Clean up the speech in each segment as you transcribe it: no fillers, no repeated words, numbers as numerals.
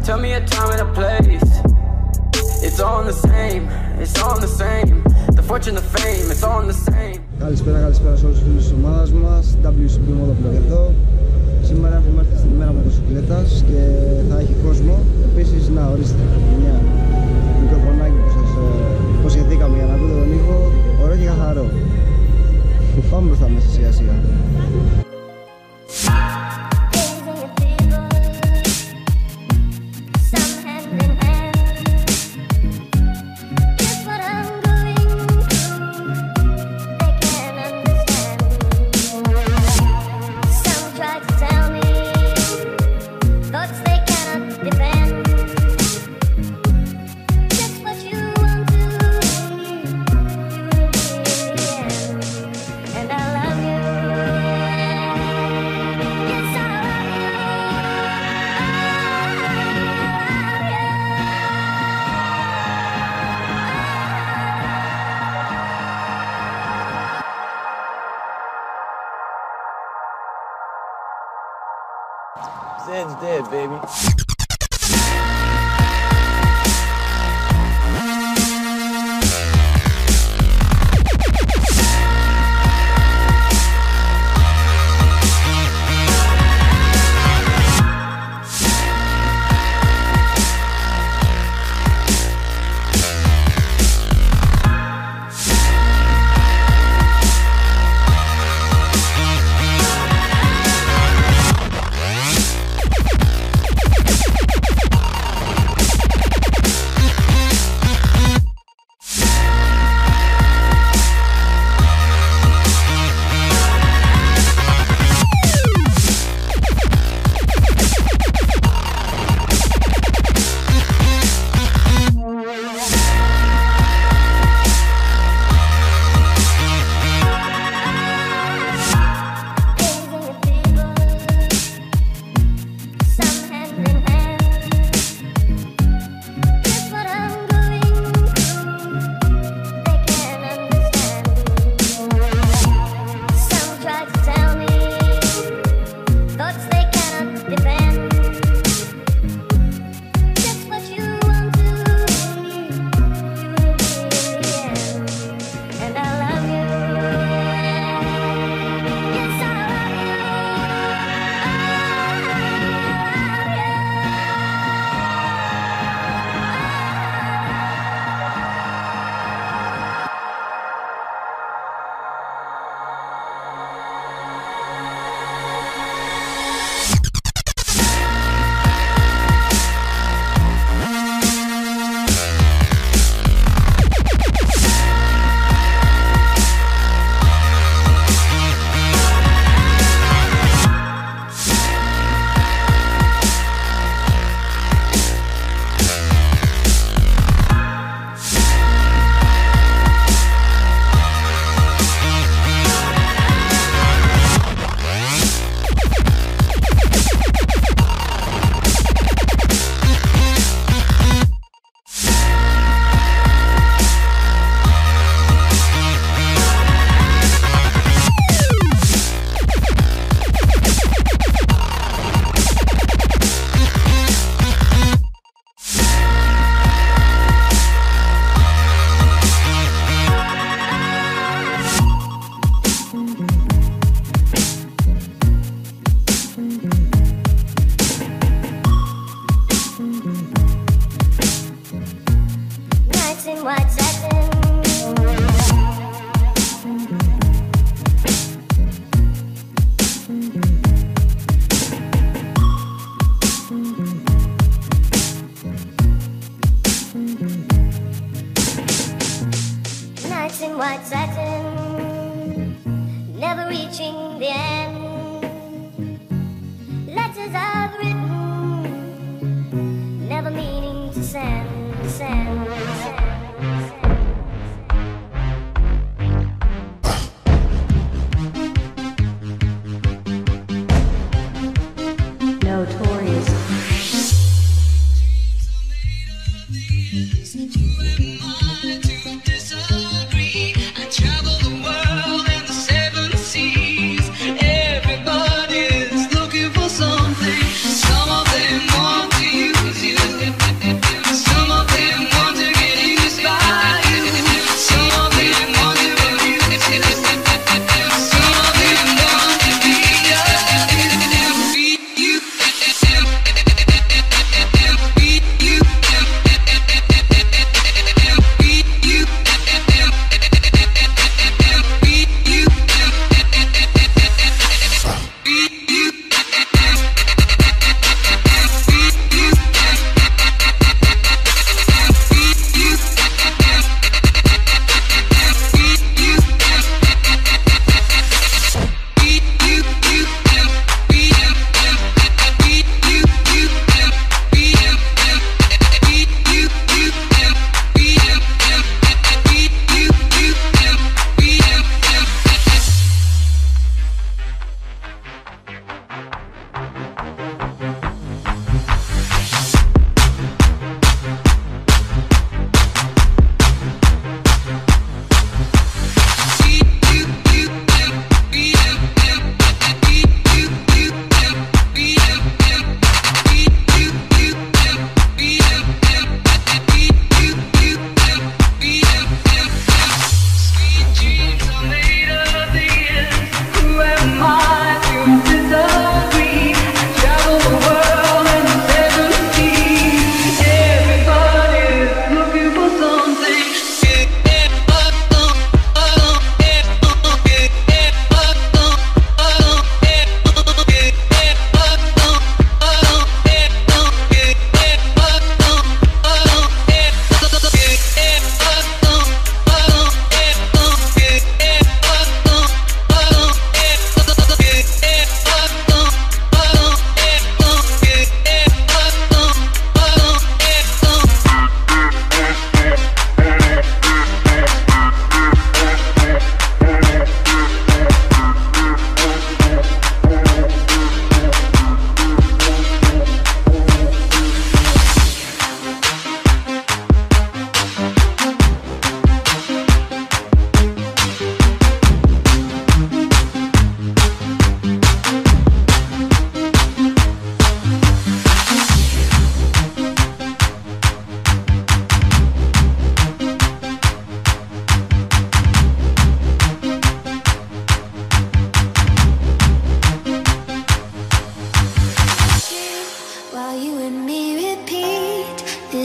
Tell me a time and a place. It's all the same, it's all the same. The fortune, the fame, it's all the same. Καλησπέρα σε όλους τους φίλους της ομάδας μας, WCBmotovlog εδώ. Σήμερα έχουμε έρθει στην ημέρα μοτοσυκλέτας και θα έχει κόσμο. Επίσης, να ορίστε μια μικροφωνάκι που σας υποσχεθήκαμε για να ακούτε τον ήχο. Ωραίο και καθαρό. Πάμε μπροστά μέσα σιγά σιγά. Zed's dead, baby.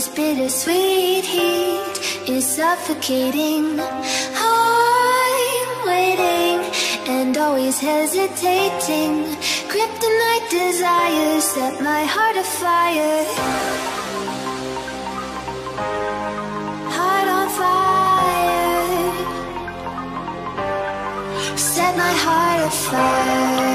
This bittersweet heat is suffocating. I'm waiting and always hesitating. Kryptonite desires set my heart afire. Heart on fire. Set my heart afire.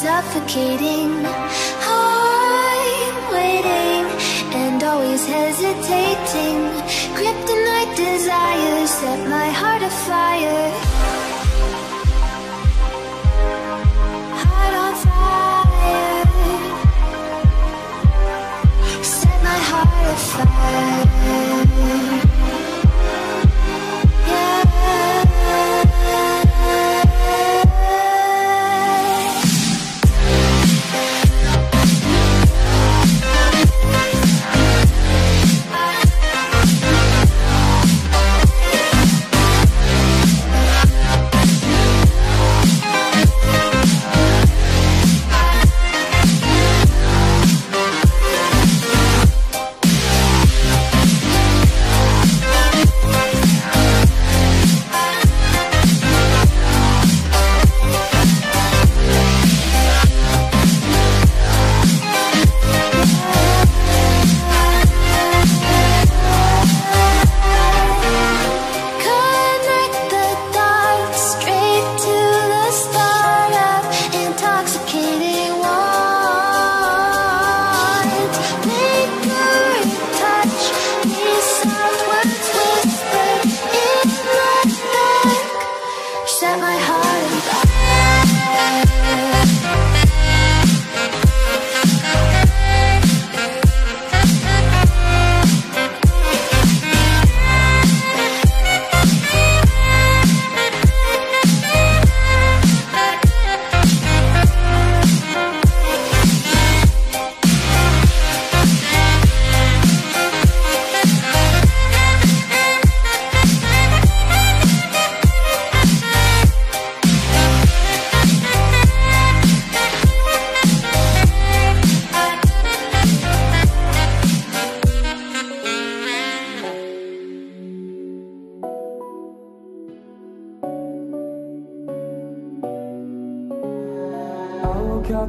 Suffocating, I'm waiting and always hesitating. Kryptonite desires set my heart afire. Heart on fire. Set my heart afire.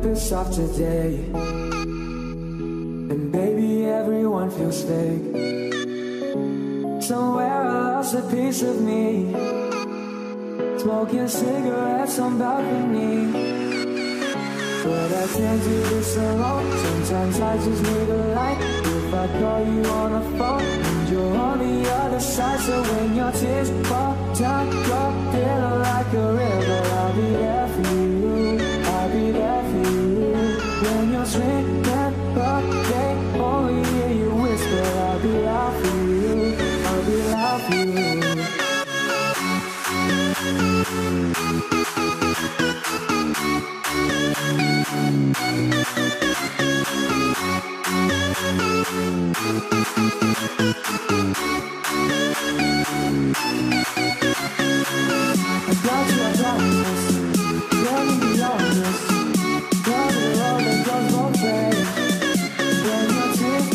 This off today, and baby everyone feels fake. Somewhere I lost a piece of me, smoking cigarettes on balcony. But I can't do this alone. Sometimes I just need a light. If I call you on the phone and you're on the other side, so when your tears fall down your pillow like a river, I'll be there for you. I'll be there for you. When you're sleeping, but they only hear you whisper, I'll be loud for you. I'll be loud for you. I got your darkness, let me be honest. Got it all that goes both ways. When your tears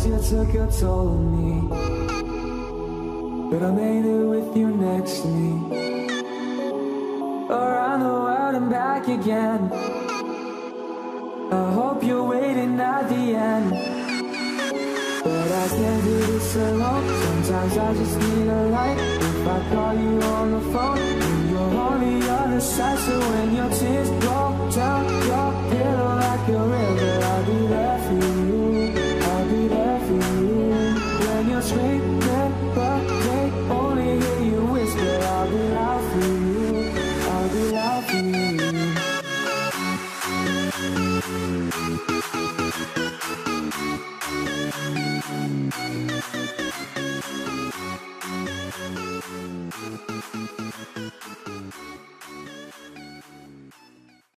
you took a toll on me, but I made it with you next to me. Around the world and back again. I hope you're waiting at the end, but I can't do this alone. Sometimes I just need a light. If I call you on the phone and you're on the other side, so when your tears roll